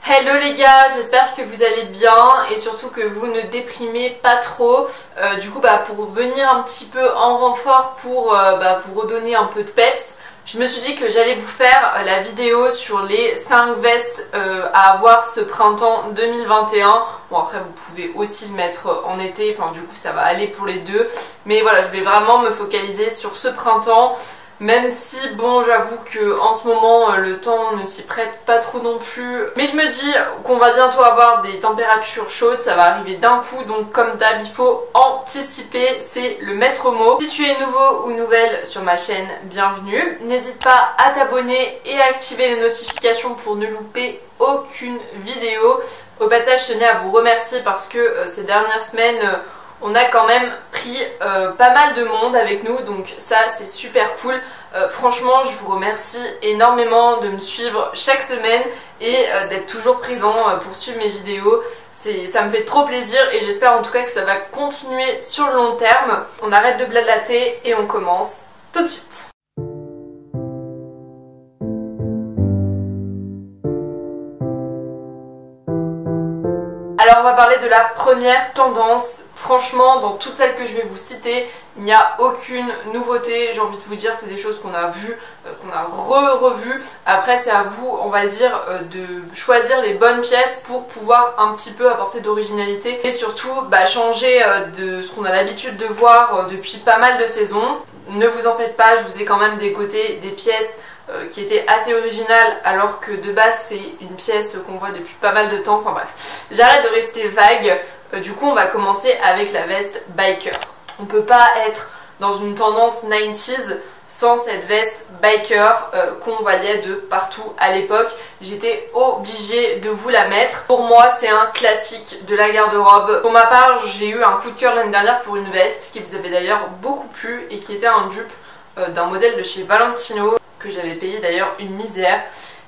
Hello les gars, j'espère que vous allez bien et surtout que vous ne déprimez pas trop. Pour venir un petit peu en renfort pour vous redonner un peu de peps, je me suis dit que j'allais vous faire la vidéo sur les 5 vestes à avoir ce printemps 2021. Bon, après vous pouvez aussi le mettre en été, enfin du coup ça va aller pour les deux. Mais voilà, je vais vraiment me focaliser sur ce printemps. Même si bon, j'avoue que en ce moment le temps ne s'y prête pas trop non plus. Mais je me dis qu'on va bientôt avoir des températures chaudes, ça va arriver d'un coup. Donc comme d'hab, il faut anticiper, c'est le maître mot. Si tu es nouveau ou nouvelle sur ma chaîne, bienvenue. N'hésite pas à t'abonner et à activer les notifications pour ne louper aucune vidéo. Au passage, je tenais à vous remercier parce que ces dernières semaines... on a quand même pris pas mal de monde avec nous, donc ça c'est super cool. Franchement, je vous remercie énormément de me suivre chaque semaine et d'être toujours présent pour suivre mes vidéos. Ça me fait trop plaisir et j'espère en tout cas que ça va continuer sur le long terme. On arrête de blablater et on commence tout de suite. Alors on va parler de la première tendance. Franchement, dans toutes celles que je vais vous citer, il n'y a aucune nouveauté. J'ai envie de vous dire, c'est des choses qu'on a vues, qu'on a revues. Après, c'est à vous, on va dire, de choisir les bonnes pièces pour pouvoir un petit peu apporter d'originalité. Et surtout, changer de ce qu'on a l'habitude de voir depuis pas mal de saisons. Ne vous en faites pas, je vous ai quand même dégoté des pièces qui était assez originale alors que de base c'est une pièce qu'on voit depuis pas mal de temps. Enfin bref, j'arrête de rester vague. Du coup on va commencer avec la veste biker. On peut pas être dans une tendance 90s sans cette veste biker qu'on voyait de partout à l'époque. J'étais obligée de vous la mettre. Pour moi c'est un classique de la garde-robe. Pour ma part j'ai eu un coup de cœur l'année dernière pour une veste qui vous avait d'ailleurs beaucoup plu et qui était un dupe d'un modèle de chez Valentino que j'avais payé d'ailleurs une misère.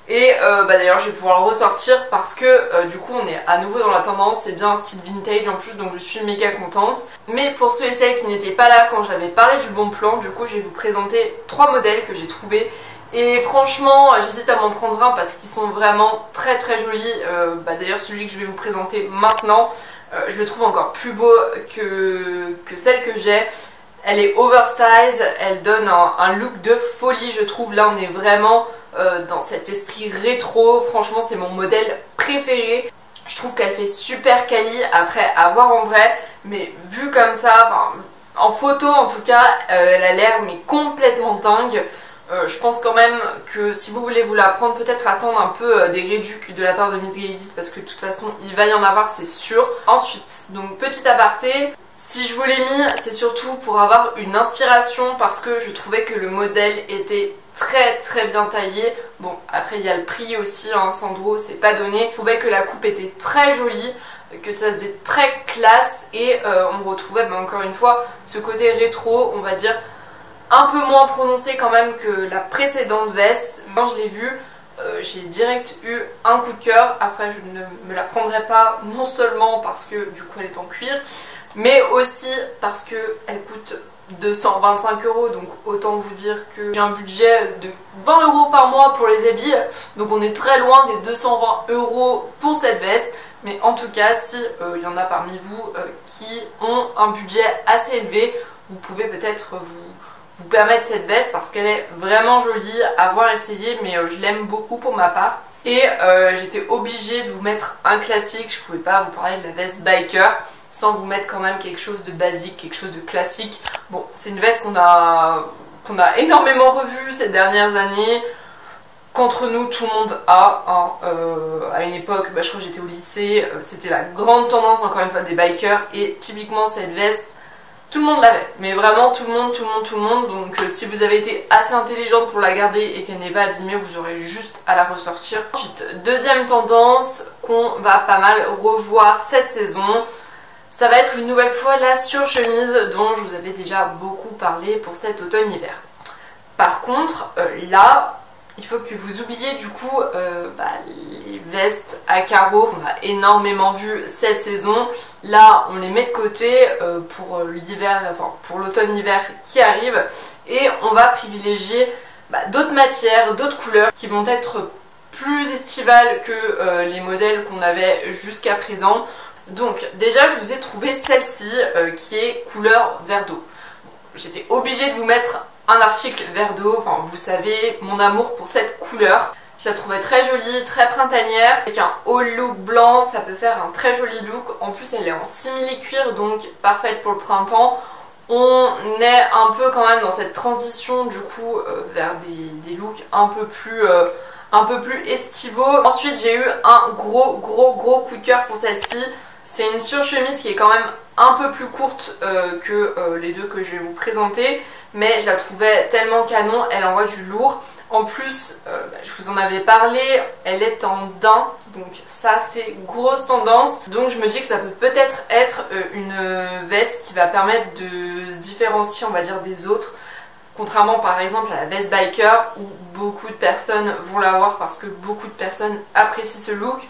Et d'ailleurs je vais pouvoir le ressortir parce que du coup on est à nouveau dans la tendance, c'est bien un style vintage en plus, donc je suis méga contente. Mais pour ceux et celles qui n'étaient pas là quand j'avais parlé du bon plan, du coup je vais vous présenter 3 modèles que j'ai trouvés. Et franchement j'hésite à m'en prendre un parce qu'ils sont vraiment très jolis. D'ailleurs celui que je vais vous présenter maintenant, je le trouve encore plus beau que celle que j'ai. Elle est oversize, elle donne un look de folie je trouve. Là on est vraiment dans cet esprit rétro. Franchement c'est mon modèle préféré. Je trouve qu'elle fait super quali, après à voir en vrai. Mais vu comme ça, en photo en tout cas, elle a l'air mais complètement dingue. Je pense quand même que si vous voulez vous la prendre, peut-être attendre un peu des réducs de la part de Miss Gay parce que de toute façon il va y en avoir c'est sûr. Ensuite, donc petit aparté, si je vous l'ai mis c'est surtout pour avoir une inspiration parce que je trouvais que le modèle était très bien taillé. Bon après il y a le prix aussi, hein, Sandro c'est pas donné. Je trouvais que la coupe était très jolie, que ça faisait très classe et on retrouvait encore une fois ce côté rétro on va dire un peu moins prononcé quand même que la précédente veste. Quand je l'ai vue, j'ai direct eu un coup de cœur. Après je ne me la prendrai pas, non seulement parce que du coup elle est en cuir, mais aussi parce que elle coûte 225 €, donc autant vous dire que j'ai un budget de 20 € par mois pour les habits, donc on est très loin des 220 € pour cette veste. Mais en tout cas, si il y en a parmi vous qui ont un budget assez élevé, vous pouvez peut-être vous permettre cette veste parce qu'elle est vraiment jolie à voir essayer, mais je l'aime beaucoup pour ma part. Et j'étais obligée de vous mettre un classique, je pouvais pas vous parler de la veste biker sans vous mettre quand même quelque chose de basique, quelque chose de classique. Bon, c'est une veste qu'on a énormément revue ces dernières années, qu'entre nous tout le monde a, hein. À une époque, je crois que j'étais au lycée, c'était la grande tendance encore une fois des bikers et typiquement cette veste, tout le monde l'avait, mais vraiment tout le monde. Donc si vous avez été assez intelligente pour la garder et qu'elle n'est pas abîmée, vous aurez juste à la ressortir. Ensuite, deuxième tendance qu'on va pas mal revoir cette saison, ça va être une nouvelle fois la surchemise dont je vous avais déjà beaucoup parlé pour cet automne-hiver. Par contre, là, il faut que vous oubliez du coup les vestes à carreaux qu'on a énormément vu cette saison. Là on les met de côté pour l'hiver, enfin pour l'automne-hiver qui arrive, et on va privilégier d'autres matières, d'autres couleurs qui vont être plus estival que les modèles qu'on avait jusqu'à présent. Donc déjà je vous ai trouvé celle-ci qui est couleur vert d'eau. J'étais obligée de vous mettre un article vert d'eau, enfin vous savez mon amour pour cette couleur. Je la trouvais très jolie, très printanière, avec un haut look blanc, ça peut faire un très joli look. En plus elle est en simili-cuir, donc parfaite pour le printemps. On est un peu quand même dans cette transition du coup vers des looks un peu plus estivaux. Ensuite j'ai eu un gros coup de cœur pour celle-ci. C'est une surchemise qui est quand même un peu plus courte que les deux que je vais vous présenter, mais je la trouvais tellement canon, elle envoie du lourd. En plus, je vous en avais parlé, elle est en daim, donc ça c'est grosse tendance. Donc je me dis que ça peut peut-être être une veste qui va permettre de se différencier, on va dire, des autres. Contrairement par exemple à la veste biker où beaucoup de personnes vont l'avoir parce que beaucoup de personnes apprécient ce look.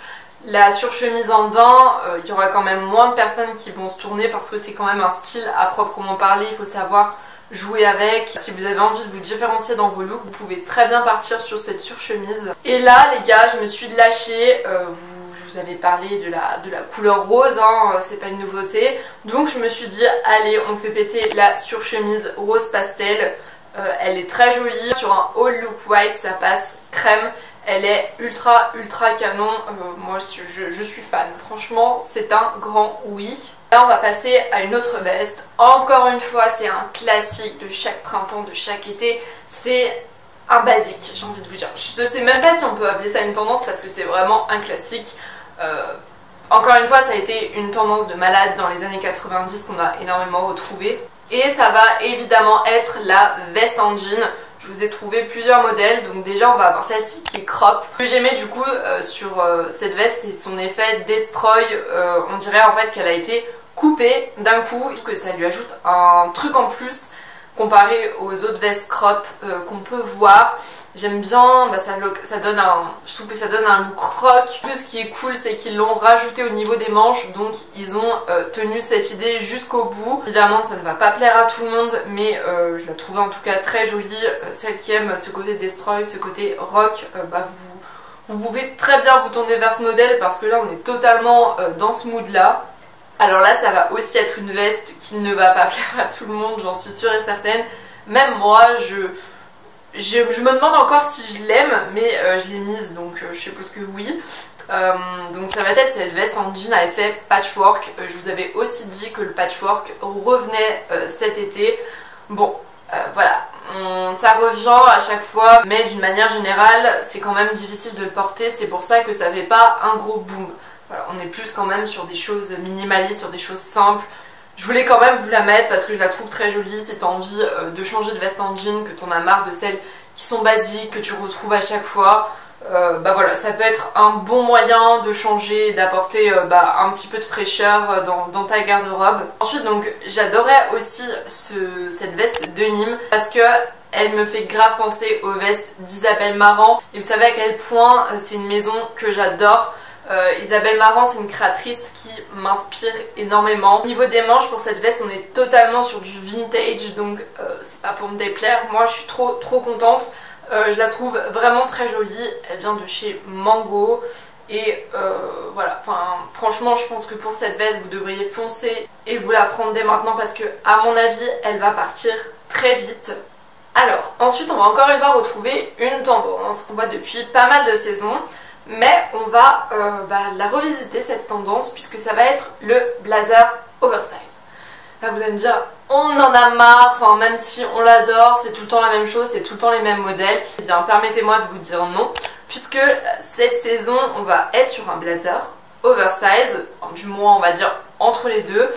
La surchemise en daim, il y aura quand même moins de personnes qui vont se tourner parce que c'est quand même un style à proprement parler, il faut savoir jouer avec. Si vous avez envie de vous différencier dans vos looks, vous pouvez très bien partir sur cette surchemise. Et là les gars, je me suis lâchée, je vous avais parlé de la couleur rose, hein, c'est pas une nouveauté. Donc je me suis dit, allez, on fait péter la surchemise rose pastel. Elle est très jolie, sur un all look white ça passe crème. Elle est ultra canon, moi je suis fan, franchement c'est un grand oui. Là on va passer à une autre veste, encore une fois c'est un classique de chaque printemps, de chaque été, c'est un basique j'ai envie de vous dire. Je sais même pas si on peut appeler ça une tendance parce que c'est vraiment un classique. Encore une fois ça a été une tendance de malade dans les années 90 qu'on a énormément retrouvé. Et ça va évidemment être la veste en jean. Je vous ai trouvé plusieurs modèles, donc déjà on va avoir celle-ci qui est crop. Ce que j'aimais du coup sur cette veste, c'est son effet destroy. On dirait en fait qu'elle a été coupée d'un coup, que ça lui ajoute un truc en plus comparé aux autres vestes crop qu'on peut voir. J'aime bien, ça donne je trouve que ça donne un look rock. En plus, ce qui est cool, c'est qu'ils l'ont rajouté au niveau des manches, donc ils ont tenu cette idée jusqu'au bout. Évidemment, ça ne va pas plaire à tout le monde, mais je la trouvais en tout cas très jolie. Celle qui aime ce côté destroy, ce côté rock, vous pouvez très bien vous tourner vers ce modèle parce que là, on est totalement dans ce mood-là. Alors là, ça va aussi être une veste qui ne va pas plaire à tout le monde, j'en suis sûre et certaine. Même moi, je me demande encore si je l'aime, mais je l'ai mise, donc je suppose que oui. Donc ça va être cette veste en jean à effet patchwork. Je vous avais aussi dit que le patchwork revenait cet été. Bon, voilà, ça revient à chaque fois, mais d'une manière générale, c'est quand même difficile de le porter. C'est pour ça que ça fait pas un gros boom. Voilà, on est plus quand même sur des choses minimalistes, sur des choses simples. Je voulais quand même vous la mettre parce que je la trouve très jolie. Si t'as envie de changer de veste en jean, que t'en as marre de celles qui sont basiques, que tu retrouves à chaque fois, voilà, ça peut être un bon moyen de changer et d'apporter un petit peu de fraîcheur dans ta garde-robe. Ensuite, donc, j'adorais aussi cette veste de Nîmes parce que elle me fait grave penser aux vestes d'Isabelle Marant. Et vous savez à quel point c'est une maison que j'adore. Isabelle Marant, c'est une créatrice qui m'inspire énormément. Au niveau des manches, pour cette veste, on est totalement sur du vintage, donc c'est pas pour me déplaire. Moi, je suis trop contente. Je la trouve vraiment très jolie. Elle vient de chez Mango. Et voilà, enfin, franchement, je pense que pour cette veste, vous devriez foncer et vous la prendre dès maintenant parce que, à mon avis, elle va partir très vite. Alors, ensuite, on va encore une fois retrouver une tendance qu'on voit depuis pas mal de saisons. Mais on va la revisiter cette tendance puisque ça va être le blazer oversize. Là vous allez me dire on en a marre, enfin même si on l'adore, c'est tout le temps la même chose, c'est tout le temps les mêmes modèles. Eh bien permettez-moi de vous dire non, puisque cette saison on va être sur un blazer oversize, du moins on va dire entre les deux.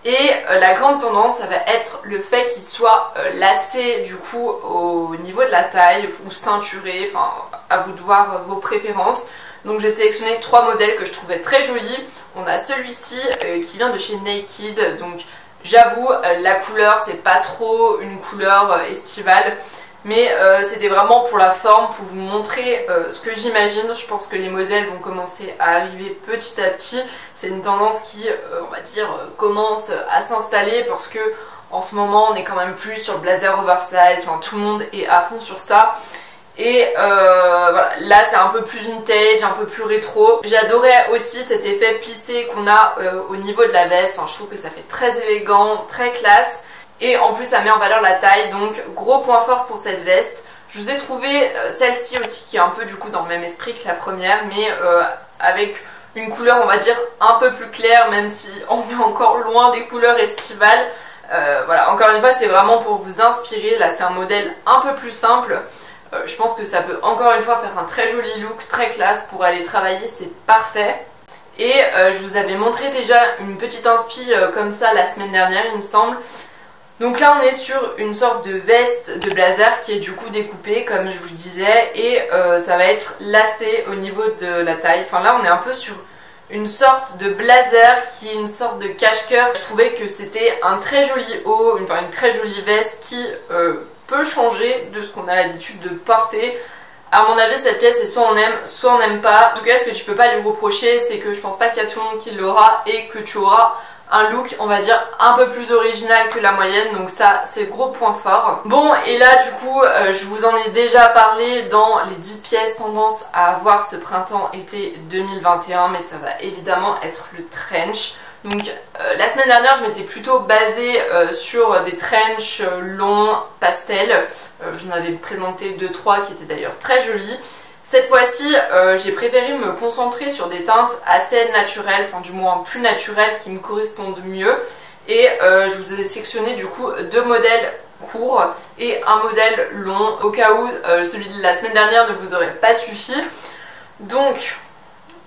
Et la grande tendance, ça va être le fait qu'il soit lacé du coup au niveau de la taille ou ceinturé, enfin à vous de voir vos préférences. Donc j'ai sélectionné 3 modèles que je trouvais très jolis. On a celui-ci qui vient de chez Naked, donc j'avoue la couleur c'est pas trop une couleur estivale. Mais c'était vraiment pour la forme, pour vous montrer ce que j'imagine. Je pense que les modèles vont commencer à arriver petit à petit. C'est une tendance qui, on va dire, commence à s'installer parce que en ce moment, on est quand même plus sur le blazer oversize. Enfin, tout le monde est à fond sur ça. Et voilà, là c'est un peu plus vintage, un peu plus rétro. J'adorais aussi cet effet plissé qu'on a au niveau de la veste. Enfin, je trouve que ça fait très élégant, très classe. Et en plus ça met en valeur la taille, donc gros point fort pour cette veste. Je vous ai trouvé celle-ci aussi qui est un peu du coup dans le même esprit que la première, mais avec une couleur on va dire un peu plus claire, même si on est encore loin des couleurs estivales. Voilà, encore une fois c'est vraiment pour vous inspirer. Là c'est un modèle un peu plus simple. Je pense que ça peut encore une fois faire un très joli look, très classe pour aller travailler, c'est parfait. Et je vous avais montré déjà une petite inspi comme ça la semaine dernière il me semble. Donc là on est sur une sorte de veste de blazer qui est du coup découpée comme je vous le disais, et ça va être lacé au niveau de la taille. Enfin là on est un peu sur une sorte de blazer qui est une sorte de cache-cœur. Je trouvais que c'était un très joli haut, une très jolie veste qui peut changer de ce qu'on a l'habitude de porter. À mon avis cette pièce est soit on n'aime pas. En tout cas ce que tu peux pas lui reprocher c'est que je pense pas qu'il y a tout le monde qui l'aura et que tu auras un look on va dire un peu plus original que la moyenne, donc ça c'est le gros point fort. Bon et là du coup je vous en ai déjà parlé dans les 10 pièces tendance à avoir ce printemps-été 2021, mais ça va évidemment être le trench. Donc la semaine dernière je m'étais plutôt basée sur des trench longs pastel. Je vous en avais présenté 2-3 qui étaient d'ailleurs très jolis. Cette fois-ci, j'ai préféré me concentrer sur des teintes assez naturelles, enfin du moins plus naturelles qui me correspondent mieux. Et je vous ai sélectionné du coup 2 modèles courts et un modèle long, au cas où celui de la semaine dernière ne vous aurait pas suffi. Donc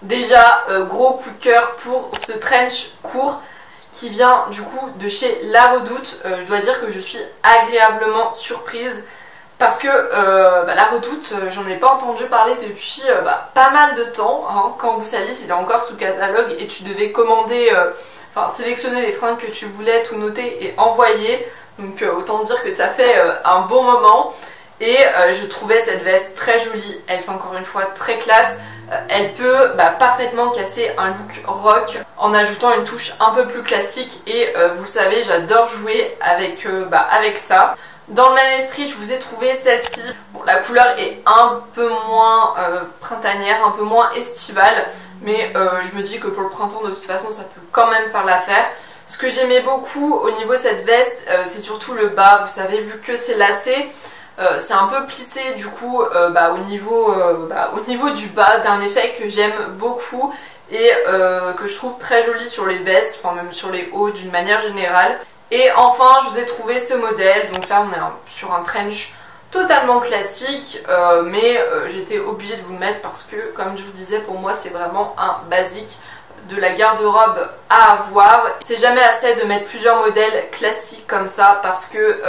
déjà, gros coup de cœur pour ce trench court qui vient du coup de chez La Redoute. Je dois dire que je suis agréablement surprise. Parce que La Redoute, j'en ai pas entendu parler depuis pas mal de temps. Hein. Quand vous saviez, il est encore sous catalogue et tu devais commander, sélectionner les fringues que tu voulais, tout noter et envoyer. Donc autant dire que ça fait un bon moment. Et je trouvais cette veste très jolie. Elle fait encore une fois très classe. Elle peut parfaitement casser un look rock en ajoutant une touche un peu plus classique. Et vous le savez, j'adore jouer avec ça. Dans le même esprit, je vous ai trouvé celle-ci. Bon, la couleur est un peu moins printanière, un peu moins estivale, mais je me dis que pour le printemps, de toute façon, ça peut quand même faire l'affaire. Ce que j'aimais beaucoup au niveau de cette veste, c'est surtout le bas. Vous savez, vu que c'est lacé, c'est un peu plissé du coup au niveau du bas, d'un effet que j'aime beaucoup et que je trouve très joli sur les vestes, enfin même sur les hauts d'une manière générale. Et enfin je vous ai trouvé ce modèle, donc là on est sur un trench totalement classique, mais j'étais obligée de vous le mettre parce que comme je vous disais, pour moi c'est vraiment un basique de la garde-robe à avoir. C'est jamais assez de mettre plusieurs modèles classiques comme ça parce que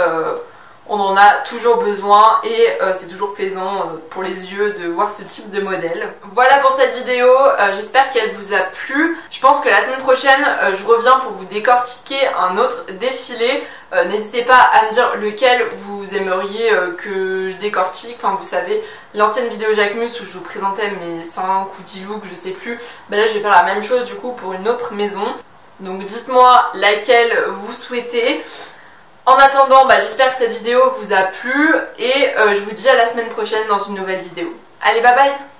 on en a toujours besoin et c'est toujours plaisant pour les yeux de voir ce type de modèle. Voilà pour cette vidéo, j'espère qu'elle vous a plu. Je pense que la semaine prochaine je reviens pour vous décortiquer un autre défilé. N'hésitez pas à me dire lequel vous aimeriez que je décortique. Enfin vous savez, l'ancienne vidéo Jacquemus où je vous présentais mes 5 ou 10 looks, je sais plus. Là je vais faire la même chose du coup pour une autre maison. Donc dites-moi laquelle vous souhaitez. En attendant, j'espère que cette vidéo vous a plu et je vous dis à la semaine prochaine dans une nouvelle vidéo. Allez, bye bye!